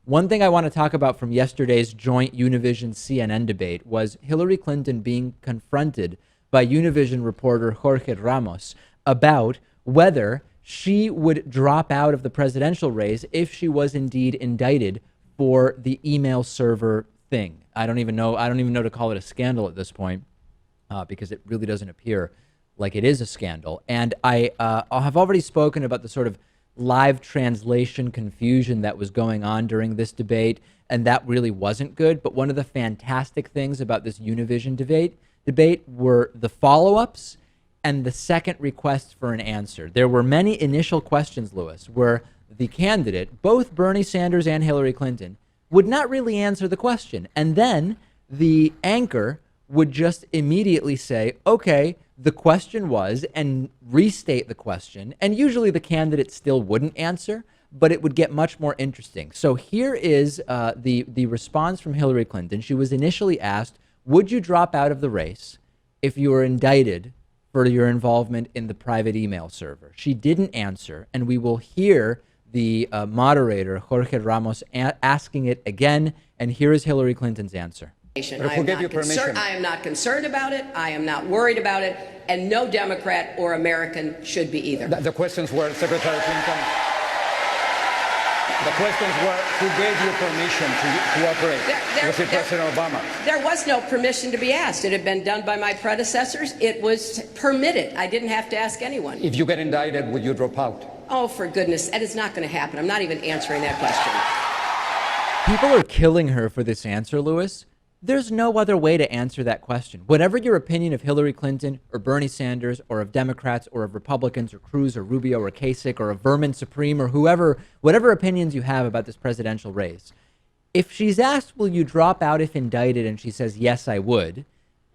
One thing I want to talk about from yesterday's joint Univision CNN debate was Hillary Clinton being confronted by Univision reporter Jorge Ramos about whether she would drop out of the presidential race if she was indeed indicted for the email server thing. I don't even know to call it a scandal at this point, because it really doesn't appear like it is a scandal. And I have already spoken about the sort of live translation confusion that was going on during this debate, and that really wasn't good. But one of the fantastic things about this Univision debate were the follow-ups and the second request for an answer. There were many initial questions, Lewis, where the candidate, both Bernie Sanders and Hillary Clinton, would not really answer the question. And then the anchor would just immediately say, okay, the question was, and restate the question. And usually the candidate still wouldn't answer, but it would get much more interesting. So here is the response from Hillary Clinton. She was initially asked, would you drop out of the race if you were indicted for your involvement in the private email server? She didn't answer, and we will hear the moderator, Jorge Ramos, asking it again. And here is Hillary Clinton's answer. I am not concerned about it. I am not worried about it. And no Democrat or American should be either. The questions were, Secretary Clinton, the questions were, who gave you permission to operate? Was it President Obama? There was no permission to be asked. It had been done by my predecessors. It was permitted. I didn't have to ask anyone. If you get indicted, would you drop out? Oh, for goodness. That is not going to happen. I'm not even answering that question. People are killing her for this answer, Lewis. There's no other way to answer that question. Whatever your opinion of Hillary Clinton or Bernie Sanders or of Democrats or of Republicans or Cruz or Rubio or Kasich or of Vermin Supreme or whoever, whatever opinions you have about this presidential race, if she's asked, will you drop out if indicted, and she says, yes, I would,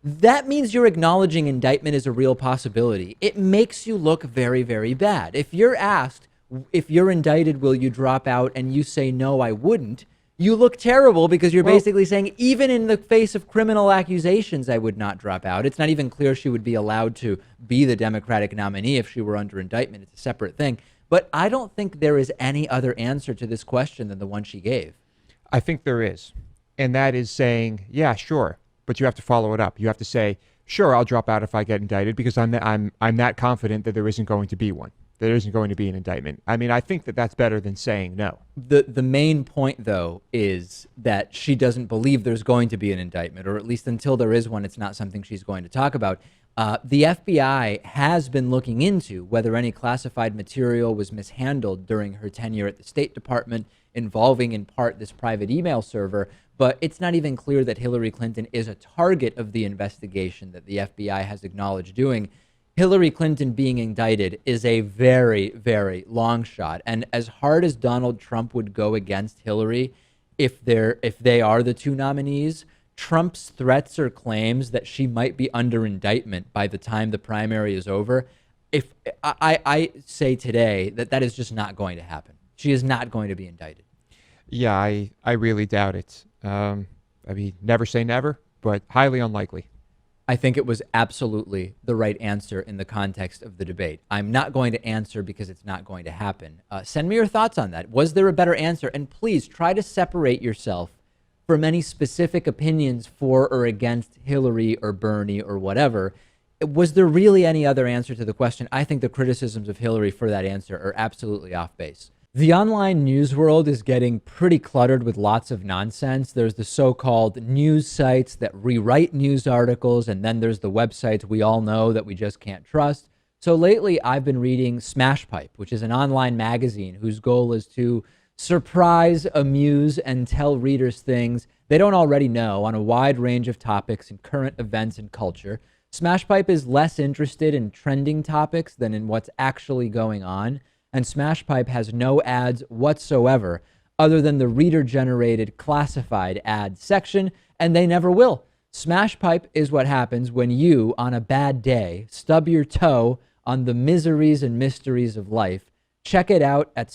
that means you're acknowledging indictment is a real possibility. It makes you look very, very bad. If you're asked, if you're indicted, will you drop out, and you say, no, I wouldn't, you look terrible because you're basically saying, even in the face of criminal accusations, I would not drop out. It's not even clear she would be allowed to be the Democratic nominee if she were under indictment. It's a separate thing. But I don't think there is any other answer to this question than the one she gave. I think there is. And that is saying, yeah, sure. But you have to follow it up. You have to say, sure, I'll drop out if I get indicted because I'm that confident that there isn't going to be one. There isn't going to be an indictment. I mean, I think that that's better than saying no. The main point, though, is that she doesn't believe there's going to be an indictment, or at least until there is one, it's not something she's going to talk about. The FBI has been looking into whether any classified material was mishandled during her tenure at the State Department, involving in part this private email server, but it's not even clear that Hillary Clinton is a target of the investigation that the FBI has acknowledged doing. Hillary Clinton being indicted is a very, very long shot. And as hard as Donald Trump would go against Hillary, if they are the two nominees, Trump's threats or claims that she might be under indictment by the time the primary is over, if I say today that is just not going to happen. She is not going to be indicted. Yeah, I really doubt it. I mean, never say never, but highly unlikely. I think it was absolutely the right answer in the context of the debate. I'm not going to answer because it's not going to happen. Send me your thoughts on that. Was there a better answer? And please try to separate yourself from any specific opinions for or against Hillary or Bernie or whatever. Was there really any other answer to the question? I think the criticisms of Hillary for that answer are absolutely off base. The online news world is getting pretty cluttered with lots of nonsense. There's the so-called news sites that rewrite news articles, and then there's the websites we all know that we just can't trust. So lately, I've been reading Smashpipe, which is an online magazine whose goal is to surprise, amuse, and tell readers things they don't already know on a wide range of topics in current events and culture. Smashpipe is less interested in trending topics than in what's actually going on. And Smashpipe has no ads whatsoever other than the reader-generated classified ad section, and they never will. Smashpipe is what happens when you, on a bad day, stub your toe on the miseries and mysteries of life. Check it out at